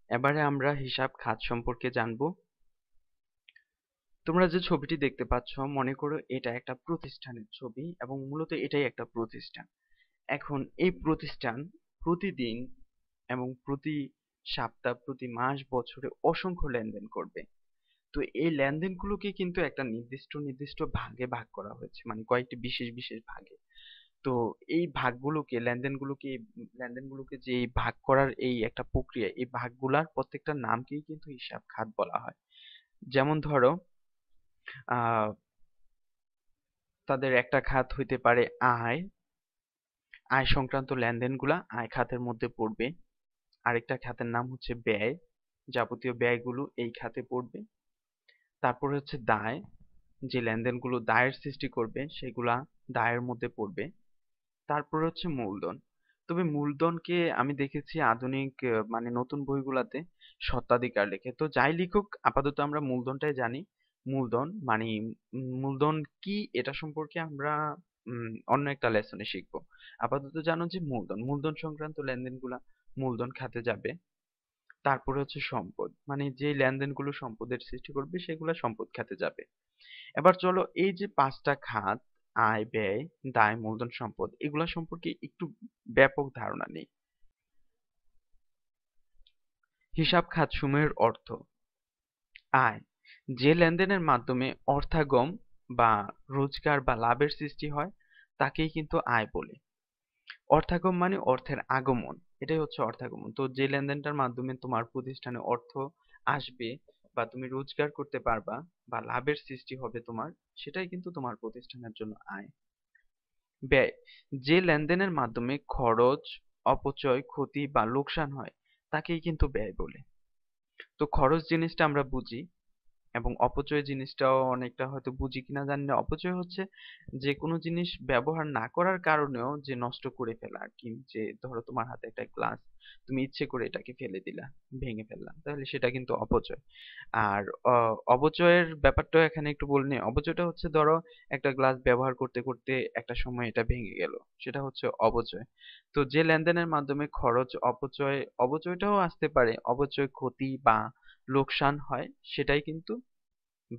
এবারে আমরা হিসাব খাত সম্পর্কে জানবো। তোমরা যে ছবিটি দেখতে পাচ্ছ, মনে করো এটা একটা প্রতিষ্ঠানের ছবি এবং মূলত এটাই একটা প্রতিষ্ঠান। এখন এই প্রতিষ্ঠান প্রতিদিন এবং প্রতি সপ্তাহ, প্রতি মাস, বছরে অসংখ্য লেনদেন করবে। তো এই লেনদেনগুলোকে কিন্তু একটা নির্দিষ্ট নির্দিষ্ট ভাগে ভাগ করা হয়েছে, মানে কয়েকটি বিশেষ বিশেষ ভাগে। তো এই ভাগগুলোকে লেনদেনগুলোকে যে এই ভাগ করার এই একটা প্রক্রিয়া, এই ভাগগুলার প্রত্যেকটা নামকেই কিন্তু হিসাব খাত বলা হয়। যেমন ধরো আহ তাদের একটা খাত হইতে পারে আয়। আয় সংক্রান্ত লেনদেনগুলা আয় খাতের মধ্যে পড়বে। আরেকটা খাতের নাম হচ্ছে ব্যয়। যাবতীয় ব্যয়গুলো এই খাতে পড়বে। তারপরে হচ্ছে দায়। যে লেনদেনগুলো দায়ের সৃষ্টি করবে সেগুলা দায়ের মধ্যে পড়বে। তারপরে হচ্ছে মূলধন। তবে মূলধনকে আমি দেখেছি আধুনিক মানে নতুন বইগুলাতে স্বত্বাধিকার লেখে। তো যাই লিখুক, আপাতত আমরা মূলধনটাই জানি। মূলধন মানে মূলধন কি এটা সম্পর্কে আমরা অন্য একটা লেসনে শিখবো। আপাতত জানো যে মূলধন সংক্রান্ত লেনদেনগুলা মূলধন খাতে যাবে। তারপরে হচ্ছে সম্পদ, মানে যে লেনদেনগুলো সম্পদের সৃষ্টি করবে সেগুলা সম্পদ খাতে যাবে। এবার চলো এই যে পাঁচটা খাত, আয়, ব্যয়, দায়, মূলধন, সম্পদ, এগুলা সম্পর্কে একটু ব্যাপক ধারণা নেই। হিসাব খাতসমূহের অর্থ: আয়, যে লেনদেনের মাধ্যমে অর্থাগম বা রোজগার বা লাভের সৃষ্টি হয় তাকেই কিন্তু আয় বলে। অর্থাগম মানে অর্থের আগমন, এটাই হচ্ছে অর্থাগমন। তো যে লেনদেনটার মাধ্যমে তোমার প্রতিষ্ঠানে অর্থ আসবে বা তুমি রোজগার করতে পারবা বা লাভের সৃষ্টি হবে তোমার, সেটাই কিন্তু তোমার প্রতিষ্ঠানের জন্য আয়। ব্যয়, যে লেনদেনের মাধ্যমে খরচ, অপচয়, ক্ষতি বা লোকসান হয় তাকেই কিন্তু ব্যয় বলে। তো খরচ জিনিসটা আমরা বুঝি, এবং অপচয় জিনিসটাও অনেকটা হয়তো বুঝি কিনা জানি না। অপচয় হচ্ছে যে কোনো জিনিস ব্যবহার না করার কারণেও যে নষ্ট করে ফেলা আর কি। যে ধরো তোমার হাতে একটা গ্লাস, তুমি ইচ্ছে করে এটাকে ফেলে দিলা, ভেঙে ফেললা, তাহলে সেটা কিন্তু অপচয়। আর অপচয়ের ব্যাপারটাও এখানে একটু বলে নিই। অপচয়টা হচ্ছে ধরো একটা গ্লাস ব্যবহার করতে করতে একটা সময় এটা ভেঙে গেল, সেটা হচ্ছে অপচয়। তো যে লেনদেনের মাধ্যমে খরচ, অপচয়টাও আসতে পারে, অপচয়, ক্ষতি বা লোকসান হয়, সেটাই কিন্তু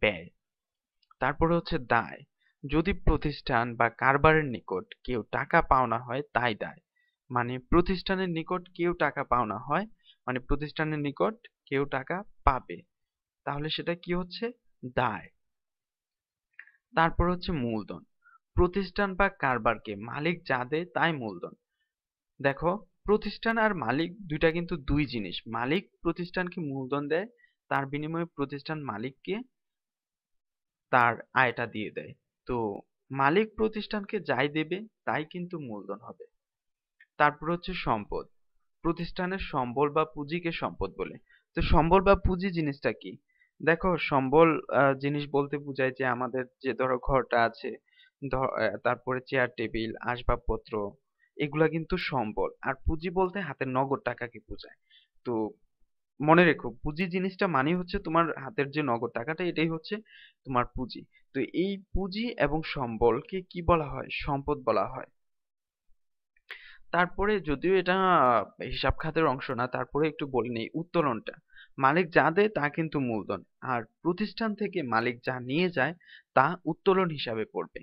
ব্যয়। তারপরে হচ্ছে দায়, যদি প্রতিষ্ঠান বা কারবারের নিকট কেউ টাকা পাওনা হয় তাই দায়। মানে প্রতিষ্ঠানের নিকট কেউ টাকা পাওনা হয়, মানে প্রতিষ্ঠানের নিকট কেউ টাকা পাবে, তাহলে সেটা কি হচ্ছে? দায়। তারপর হচ্ছে মূলধন, প্রতিষ্ঠান বা কারবারকে মালিক যা দেয় তাই মূলধন। দেখো, প্রতিষ্ঠান আর মালিক দুইটা কিন্তু দুই জিনিস। মালিক প্রতিষ্ঠানকে মূলধন দেয়, তার বিনিময়ে প্রতিষ্ঠান মালিককে তার আয়টা দিয়ে দেয়। তো মালিক প্রতিষ্ঠানকে যাই দেবে তাই কিন্তু মূলধন হবে। তারপর হচ্ছে সম্পদ, প্রতিষ্ঠানের সম্বল বা পুঁজিকে সম্পদ বলে। তো সম্বল বা পুঁজি জিনিসটা কি? দেখো, সম্বল জিনিস বলতে বোঝায় যে আমাদের যে ধরো ঘরটা আছে, তারপরে চেয়ার টেবিল আসবাবপত্র, এগুলা কিন্তু সম্বল। আর পুঁজি বলতে হাতের নগদ টাকাকে বোঝায়। তো মনে রেখো, পুঁজি জিনিসটা মানে হচ্ছে তোমার হাতের যে নগদ টাকাটা, এটাই হচ্ছে তোমার পুঁজি। তো এই পুঁজি এবং সম্বলকে কি বলা হয়? সম্পদ বলা হয়। তারপরে যদিও এটা হিসাব খাতের অংশ না, তারপরে একটু বলে নেই উত্তোলনটা। মালিক যা দেয় তা কিন্তু মূলধন, আর প্রতিষ্ঠান থেকে মালিক যা নিয়ে যায় তা উত্তোলন হিসাবে পড়বে।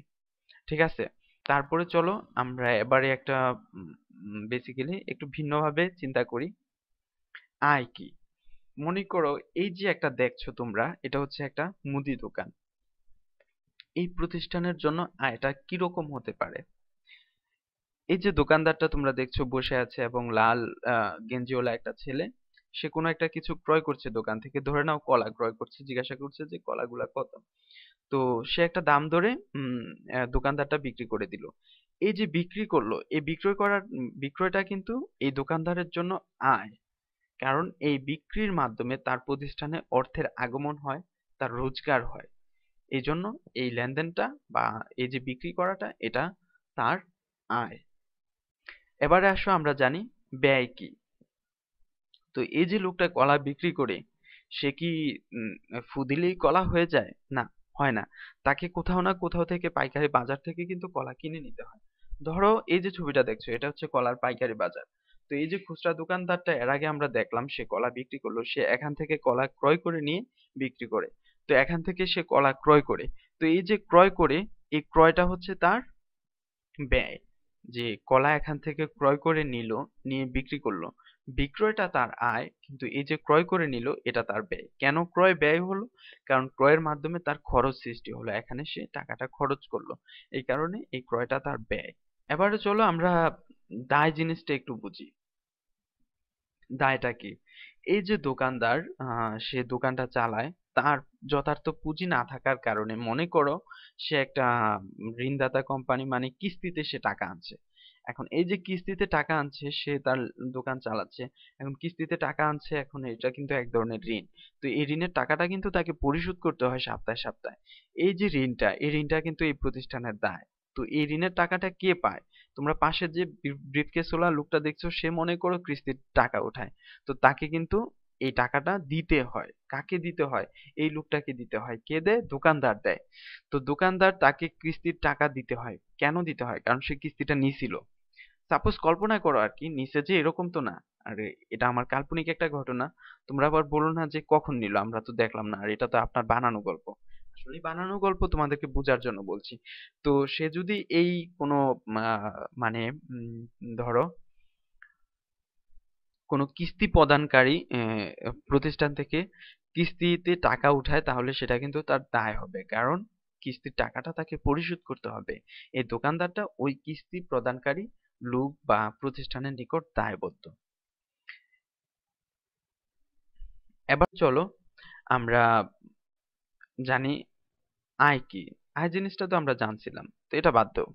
ঠিক আছে? তারপরে চলো আমরা এবারে একটা বেসিক্যালি একটু ভিন্নভাবে চিন্তা করি। আয় কি? মনে করো এই যে একটা দেখছো তোমরা, এটা হচ্ছে একটা মুদি দোকান। এই প্রতিষ্ঠানের জন্য আয়টা কিরকম হতে পারে? এই যে দোকানদারটা তোমরা দেখছো বসে আছে এবং লাল গেঞ্জিওয়ালা একটা ছেলে, সে কোনো একটা কিছু ক্রয় করছে দোকান থেকে। ধরে নাও কলা ক্রয় করছে, জিজ্ঞাসা করছে যে কলাগুলা কত। তো সে একটা দাম ধরে দোকানদারটা বিক্রি করে দিল। এই যে বিক্রি করলো, এই বিক্রয়টা কিন্তু এই দোকানদারের জন্য আয়। কারণ এই বিক্রির মাধ্যমে তার প্রতিষ্ঠানে অর্থের আগমন হয়, তার রোজগার হয়। এই জন্য এই লেনদেনটা বা এই যে বিক্রি করাটা, এটা তার আয়। এবারে আসো আমরা জানি ব্যয় কি। তো এই যে লোকটা কলা বিক্রি করে, সে কি উম, ফু দিলেই কলা হয়ে যায়? না, হয় না। তাকে কোথাও না কোথাও থেকে পাইকারি বাজার থেকে কিন্তু কলা কিনে নিতে হয়। ধরো এই যে ছবিটা দেখছো, এটা হচ্ছে কলার পাইকারি বাজার। তো এই যে খুচরা দোকানদারটা এর আগে আমরা দেখলাম সে কলা বিক্রি করলো, সে এখান থেকে কলা ক্রয় করে নিয়ে বিক্রি করে। তো এখান থেকে সে কলা ক্রয় করে, তো এই যে ক্রয় করে, এই ক্রয়টা হচ্ছে তার ব্যয়। যে কলা এখান থেকে ক্রয় করে নিল, নিয়ে বিক্রি করলো, বিক্রয়টা তার আয়, কিন্তু এই যে ক্রয় করে নিল এটা তার ব্যয়। কেন ক্রয় ব্যয় হলো? কারণ ক্রয়ের মাধ্যমে তার খরচ সৃষ্টি হলো, এখানে সে টাকাটা খরচ করলো, এই কারণে এই ক্রয়টা তার ব্যয়। এবারে চলো আমরা দায় জিনিসটা একটু বুঝি। দায়টা কি? এই যে দোকানদার সে দোকানটা চালায়, তার যথার্থ পুঁজি না থাকার কারণে, মনে করো সে একটা ঋণদাতা কোম্পানি, মানে কিস্তিতে সে টাকা আনছে। এখন এই যে কিস্তিতে টাকা আনছে, সে তার দোকান চালাচ্ছে, এখন কিস্তিতে টাকা আনছে, এখন এটা কিন্তু এক ধরনের ঋণ। তো এই ঋণের টাকাটা কিন্তু তাকে পরিশোধ করতে হয় সপ্তাহে সপ্তাহে। এই যে ঋণটা, এই ঋণটা কিন্তু এই প্রতিষ্ঠানের দায়। তো এই ঋণের টাকাটা কে পায়? তোমরা পাশে যে ব্রিফকেস ওয়ালা লোকটা দেখছো, সে মনে করো কিস্তির টাকা উঠায়, তো তাকে কিন্তু এই টাকাটা দিতে হয়। কাকে দিতে হয়? এই লোকটাকে দিতে হয়। কে দেয়? দোকানদার দেয়। তো দোকানদার তাকে কিস্তির টাকা দিতে হয়। কেন দিতে হয়? কারণ সে কিস্তিটা নিছিল। সাপোজ কল্পনা করো আর কি, নিচে যে এরকম তো না। আরে এটা আমার কাল্পনিক একটা ঘটনা। তোমরা আবার বলো না যে কখন নিল, আমরা তো দেখলাম না, আর এটা তো আপনার বানানো গল্প। আসলে বানানো গল্প তোমাদেরকে বোঝার জন্য বলছি। তো সে যদি এই কোনো মানে ধরো কোনো কিস্তি প্রদানকারী প্রতিষ্ঠান থেকে কিস্তিতে টাকা উঠায়, তাহলে সেটা কিন্তু তার দায় হবে, কারণ কিস্তির টাকাটা তাকে পরিশোধ করতে হবে। এই দোকানদারটা ওই কিস্তি প্রদানকারী লোক বা প্রতিষ্ঠানের নিকট দায়বদ্ধ। এবার চলো আমরা জানি আয় কি। আয় জিনিসটা তো আমরা জানছিলাম, তো এটা বাদ দাও।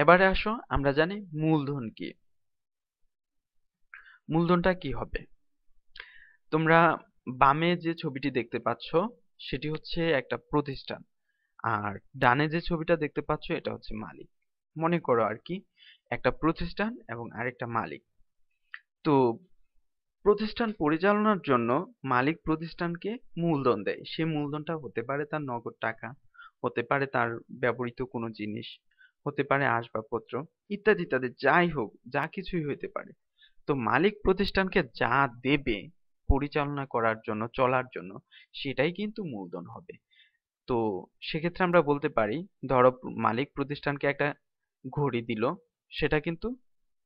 এবারে আসো আমরা জানি মূলধন কি। মূলধনটা কি হবে? তোমরা বামে যে ছবিটি দেখতে পাচ্ছ সেটি হচ্ছে একটা প্রতিষ্ঠান, আর ডানে যে ছবিটা দেখতে পাচ্ছ এটা হচ্ছে মালিক। মনে করো আর কি, একটা প্রতিষ্ঠান এবং আরেকটা মালিক। তো প্রতিষ্ঠান পরিচালনার জন্য মালিক প্রতিষ্ঠানকে মূলধন দেয়। সে মূলধনটা হতে পারে তার নগদ টাকা, হতে পারে তার ব্যবহৃত কোনো জিনিস, হতে পারে আসবাবপত্র, ইত্যাদি ইত্যাদি, যাই হোক, যা কিছুই হইতে পারে। তো মালিক প্রতিষ্ঠানকে যা দেবে পরিচালনা করার জন্য, চলার জন্য, সেটাই কিন্তু মূলধন হবে। তো সেক্ষেত্রে আমরা বলতে পারি, ধরো মালিক প্রতিষ্ঠানকে একটা ঘড়ি দিল, সেটা কিন্তু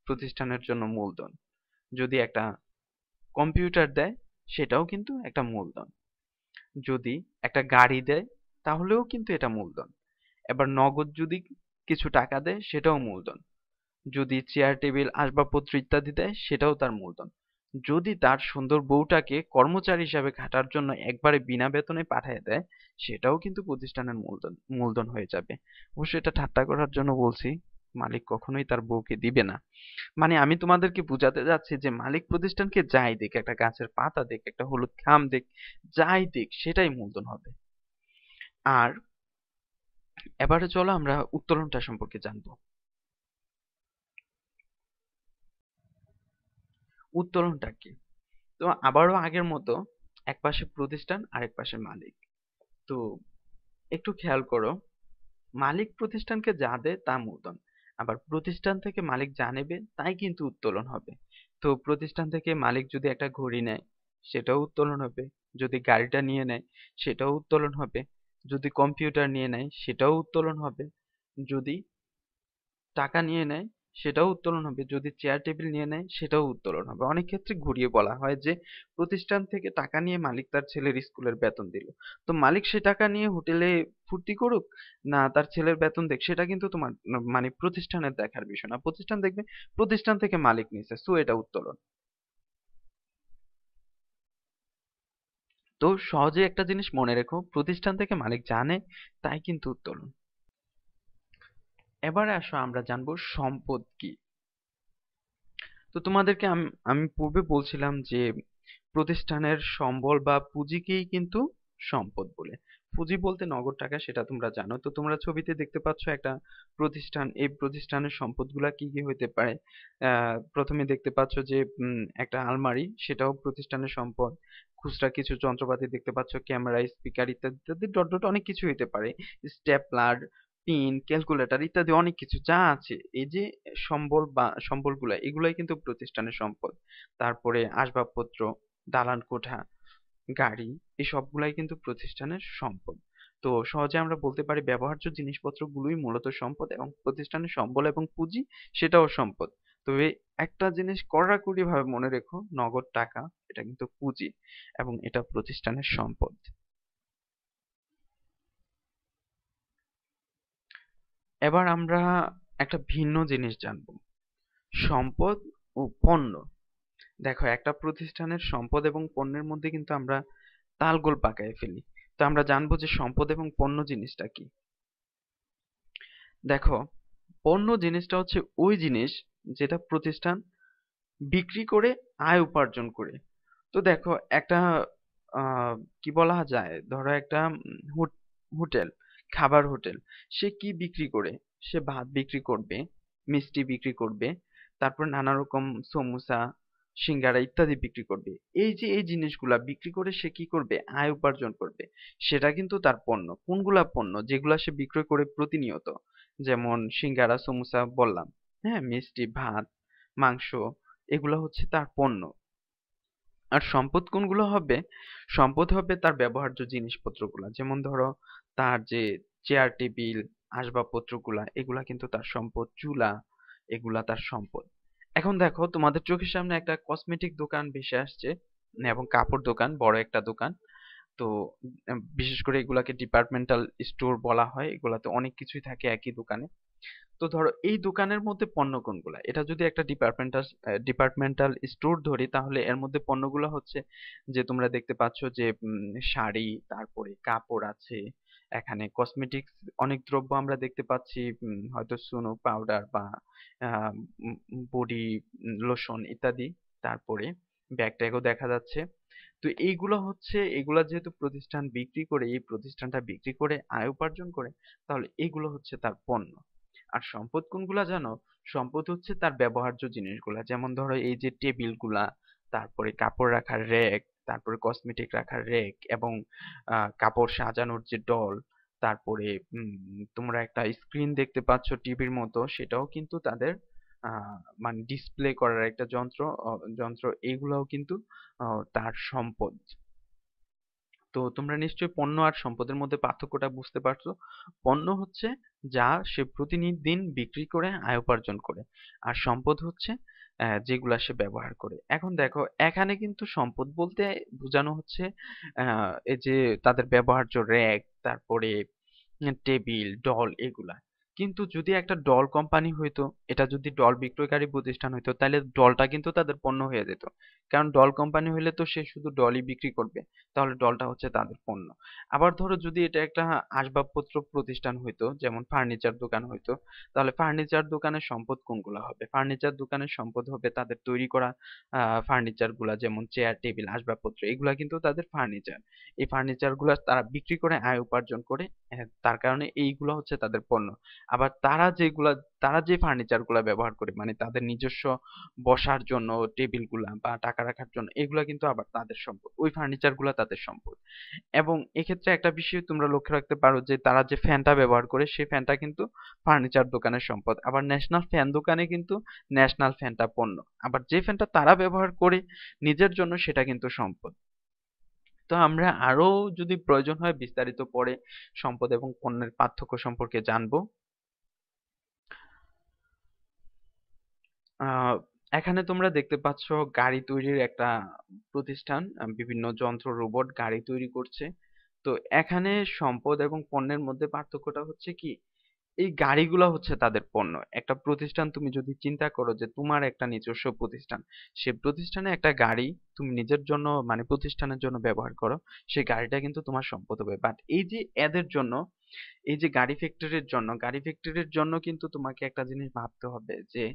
প্রতিষ্ঠানের জন্য মূলধন। যদি একটা কম্পিউটার দেয়, সেটাও কিন্তু একটা মূলধন। যদি একটা গাড়ি দেয়, তাহলেও কিন্তু এটা মূলধন। এবার নগদ যদি কিছু টাকা দেয়, সেটাও মূলধন। যদি চেয়ার টেবিল আসবাবপত্র ইত্যাদি দেয়, সেটাও তার মূলধন। যদি তার সুন্দর বউটাকে কর্মচারী হিসাবে খাটার জন্য একবারে বিনা বেতনে পাঠিয়ে দেয়, সেটাও কিন্তু প্রতিষ্ঠানের মূলধন মূলধন হয়ে যাবে। অবশ্য এটা ঠাট্টা করার জন্য বলছি, মালিক কখনোই তার বউকে দিবে না। মানে আমি তোমাদেরকে বুঝাতে যাচ্ছি যে মালিক প্রতিষ্ঠানকে যাই দিক, একটা গাছের পাতা দিক, একটা হলুদ খাম দিক, যাই দিক, সেটাই মূলধন হবে। আর এবারে চলো আমরা উত্তোলনটা সম্পর্কে জানবো। উত্তোলনটা কি? তো আবারও আগের মতো, এক পাশে প্রতিষ্ঠান আরেক পাশে মালিক। তো একটু খেয়াল করো, মালিক প্রতিষ্ঠানকে যা দেয় তা মূলধন, আবার প্রতিষ্ঠান থেকে মালিক যা নেবে তাই কিন্তু উত্তোলন হবে। তো প্রতিষ্ঠান থেকে মালিক যদি একটা ঘড়ি নেয়, সেটাও উত্তোলন হবে। যদি গাড়িটা নিয়ে নেয়, সেটাও উত্তোলন হবে। যদি কম্পিউটার নিয়ে নেয়, সেটাও উত্তোলন হবে। যদি টাকা নিয়ে নেয়, সেটাও উত্তোলন হবে। যদি চেয়ার টেবিল নিয়ে নেয়, সেটাও উত্তোলন হবে। অনেক ক্ষেত্রে ঘুরিয়ে বলা হয় যে প্রতিষ্ঠান থেকে টাকা নিয়ে মালিক তার ছেলের স্কুলের বেতন দিল। তো মালিক সে টাকা নিয়ে হোটেলে ফুর্তি করুক, না তার ছেলের বেতন দেখ, সেটা কিন্তু তোমার মানে প্রতিষ্ঠানের দেখার বিষয় না। প্রতিষ্ঠান দেখবে প্রতিষ্ঠান থেকে মালিক নিছে, সো এটা উত্তোলন। তো সহজে একটা জিনিস মনে রেখো, প্রতিষ্ঠান থেকে মালিক জানে তাই কিন্তু উত্তোলন। এবারে আসো আমরা জানবো সম্পদ কি। তো তোমাদেরকে আমি আমি পূর্বে বলছিলাম যে প্রতিষ্ঠানের সম্বল বা পুঁজিকেই কিন্তু সম্পদ বলে। পুঁজি বলতে নগদ টাকা, সেটা তোমরা জানো। তো তোমরা ছবিতে দেখতে পাচ্ছ একটা প্রতিষ্ঠান, এই প্রতিষ্ঠানের সম্পদগুলা কি কি হইতে পারে। প্রথমে দেখতে পাচ্ছ যে একটা আলমারি, সেটাও প্রতিষ্ঠানের সম্পদ। খুচরা কিছু যন্ত্রপাতি দেখতে পাচ্ছ, ক্যামেরা, স্পিকার ইত্যাদি ইত্যাদি, ডট ডট অনেক কিছু হইতে পারে। স্টেপলার, পিন, ক্যালকুলেটর ইত্যাদি অনেক কিছু যা আছে, এই যে সম্বল বা সম্বলগুলা এগুলাই কিন্তু প্রতিষ্ঠানের সম্পদ। তারপরে আসবাবপত্র, দালান কোঠা, গাড়ি, এই সবগুলাই কিন্তু প্রতিষ্ঠানের সম্পদ। তো সহজে আমরা বলতে পারি ব্যবহার্য জিনিসপত্রগুলোই মূলত সম্পদ, এবং প্রতিষ্ঠানের সম্বল এবং পুঁজি সেটাও সম্পদ। তবে একটা জিনিস কড়াকড়ি ভাবে মনে রেখো, নগদ টাকা এটা কিন্তু পুঁজি এবং এটা প্রতিষ্ঠানের সম্পদ। এবার আমরা একটা ভিন্ন জিনিস জানবো, সম্পদ ও পণ্য। দেখো, একটা প্রতিষ্ঠানের সম্পদ এবং পণ্যের মধ্যে কিন্তু আমরা তালগোল পাকায় ফেলি। তো আমরা জানবো যে সম্পদ এবং পণ্য জিনিসটা কি। দেখো, পণ্য জিনিসটা হচ্ছে ওই জিনিস যেটা প্রতিষ্ঠান বিক্রি করে আয় উপার্জন করে। তো দেখো, একটা আহ কি বলা যায়, ধরো একটা হোটেল, খাবার হোটেল, সে কি বিক্রি করে? সে ভাত বিক্রি করবে, মিষ্টি বিক্রি করবে, তারপর নানা রকম সমুচা, সিঙ্গারা ইত্যাদি বিক্রি করবে। এই যে এই জিনিসগুলা বিক্রি করে সে কি করবে? আয় উপার্জন করবে। সেটা কিন্তু তার পণ্য। কোনগুলা পণ্য? যেগুলা সে বিক্রয় করে প্রতিনিয়ত, যেমন সিঙ্গারা, সমুচা বললাম, হ্যাঁ, মিষ্টি, ভাত, মাংস, এগুলা হচ্ছে তার পণ্য। আর সম্পদ কোনগুলো হবে? সম্পদ হবে তার ব্যবহার্য জিনিসপত্রগুলা, যেমন ধরো তার যে চেয়ার টেবিল, আসবাবপত্রগুলা, এগুলা কিন্তু তার সম্পদ। চুলা, এগুলা তার সম্পদ। এখন দেখো, তোমাদের চোখের সামনে একটা কসমেটিক দোকান ভেসে আসছে, এবং কাপড় দোকান, বড় একটা দোকান। তো বিশেষ করে এগুলাকে ডিপার্টমেন্টাল স্টোর বলা হয়, এগুলাতে অনেক কিছুই থাকে একই দোকানে। তো ধরো এই দোকানের মধ্যে পণ্য কোনগুলা? এটা যদি একটা ডিপার্টমেন্টাল স্টোর ধরি, তাহলে এর মধ্যে পণ্যগুলো হচ্ছে যে তোমরা দেখতে পাচ্ছ যে শাড়ি, তারপরে কাপড় আছে, এখানে কসমেটিক্স অনেক দ্রব্য আমরা দেখতে পাচ্ছি, হয়তো সুনো পাউডার বা বডি লোশন ইত্যাদি, তারপরে ব্যাগ ট্যাগও দেখা যাচ্ছে। তো এইগুলো হচ্ছে, এগুলা যেহেতু প্রতিষ্ঠান বিক্রি করে, এই প্রতিষ্ঠানটা বিক্রি করে আয় উপার্জন করে, তাহলে এগুলো হচ্ছে তার পণ্য। আর সম্পদ কোনগুলা জানো? সম্পদ হচ্ছে তার ব্যবহার্য জিনিসগুলা, যেমন ধরো এই যে টেবিল গুলা, তারপরে কাপড় রাখার রেক, তারপরে কসমেটিক রাখার রেক, এবং কাপড় সাজানোর যে ডল, তারপরে তোমরা একটা স্ক্রিন দেখতে পাচ্ছ টিভির মতো, সেটাও কিন্তু তাদের মানে ডিসপ্লে করার একটা যন্ত্র, এইগুলাও কিন্তু তার সম্পদ। তো তোমরা নিশ্চয়ই পণ্য আর সম্পদের মধ্যে পার্থক্যটা বুঝতে পারছো। পণ্য হচ্ছে যা সে প্রতিদিন বিক্রি করে আয় উপার্জন করে, আর সম্পদ হচ্ছে যেগুলা সে ব্যবহার করে। এখন দেখো, এখানে কিন্তু সম্পদ বলতে বোঝানো হচ্ছে এই যে তাদের ব্যবহার্য র্যাক, তারপরে টেবিল, ডল, এগুলা। কিন্তু যদি একটা ডল কোম্পানি হইতো, এটা যদি ডল বিক্রয়কারী প্রতিষ্ঠান হইতো, তাহলে ডলটা কিন্তু তাদের পণ্য হয়ে যেত। কারণ ডল কোম্পানি হইলে তো সে শুধু ডলই বিক্রি করবে, তাহলে ডলটা হচ্ছে তাদের পণ্য। আবার ধরো যদি এটা একটা আসবাবপত্র প্রতিষ্ঠান হইতো, যেমন ফার্নিচার দোকান হইতো, তাহলে ফার্নিচার দোকানের সম্পদ কোনগুলা হবে? ফার্নিচার দোকানের সম্পদ হবে তাদের তৈরি করা ফার্নিচার গুলা, যেমন চেয়ার, টেবিল, আসবাবপত্র, এগুলা কিন্তু তাদের ফার্নিচার। এই ফার্নিচার গুলা তারা বিক্রি করে আয় উপার্জন করে, তার কারণে এইগুলো হচ্ছে তাদের পণ্য। আবার তারা যে ফার্নিচার গুলা ব্যবহার করে, মানে তাদের নিজস্ব বসার জন্য টেবিল গুলা বা টাকা রাখার জন্য, এগুলা কিন্তু আবার তাদের সম্পদ। ওই ফার্নিচার গুলা তাদের সম্পদ। এবং এক্ষেত্রে একটা বিষয় তোমরা লক্ষ্য রাখতে পারো যে তারা যে ফ্যানটা ব্যবহার করে, সেই ফ্যানটা কিন্তু ফার্নিচার দোকানের সম্পদ। আবার ন্যাশনাল ফ্যান দোকানে কিন্তু ন্যাশনাল ফ্যানটা পণ্য। আবার যে ফ্যানটা তারা ব্যবহার করে নিজের জন্য, সেটা কিন্তু সম্পদ। তো আমরা আরো যদি প্রয়োজন হয় বিস্তারিত পরে সম্পদ এবং পণ্যের পার্থক্য সম্পর্কে জানবো। আহ এখানে তোমরা দেখতে পাচ্ছ গাড়ি তৈরির একটা প্রতিষ্ঠান, বিভিন্ন যন্ত্র, রোবট গাড়ি তৈরি করছে। তো এখানে সম্পদ এবং পণ্যের মধ্যে পার্থক্যটা হচ্ছে কি, এই গাড়িগুলো হচ্ছে তাদের পণ্য। একটা প্রতিষ্ঠান, তুমি যদি চিন্তা করো যে তোমার একটা নিজস্ব প্রতিষ্ঠান, সে প্রতিষ্ঠানে একটা গাড়ি তুমি নিজের জন্য, মানে প্রতিষ্ঠানের জন্য ব্যবহার করো, সেই গাড়িটা কিন্তু তোমার সম্পদ হবে। বাট এই যে এদের জন্য, এই যে গাড়ি ফ্যাক্টরির জন্য কিন্তু তোমাকে একটা জিনিস ভাবতে হবে যে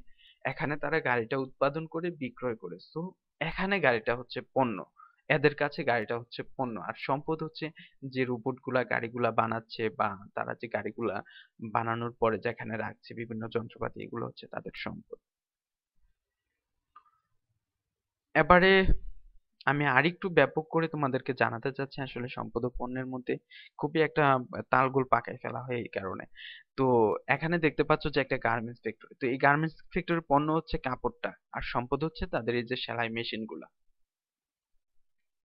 এখানে তারা গাড়িটা উৎপাদন করে বিক্রয় করে, তো এখানে গাড়িটা হচ্ছে পণ্য। এদের কাছে গাড়িটা হচ্ছে পণ্য। আর সম্পদ হচ্ছে যে রোবট গুলা গাড়িগুলা বানাচ্ছে, বা তারা যে গাড়িগুলা বানানোর পরে যেখানে রাখছে বিভিন্ন যন্ত্রপাতি, এগুলো হচ্ছে তাদের সম্পদ। এবারে আমি আরেকটু ব্যাপক করে তোমাদেরকে জানাতে চাচ্ছি আসলে সম্পাদক পণ্যের মধ্যে খুবই একটা তালগোল পাকায় ফেলা হয় এই কারণে। তো এখানে দেখতে পাচ্ছ যে একটা গার্মেন্টস ফ্যাক্টরি, তো এই গার্মেন্টস ফ্যাক্টরির পণ্য হচ্ছে কাপড়টা আর সম্পদ হচ্ছে তাদের এই যে সেলাই মেশিন গুলা।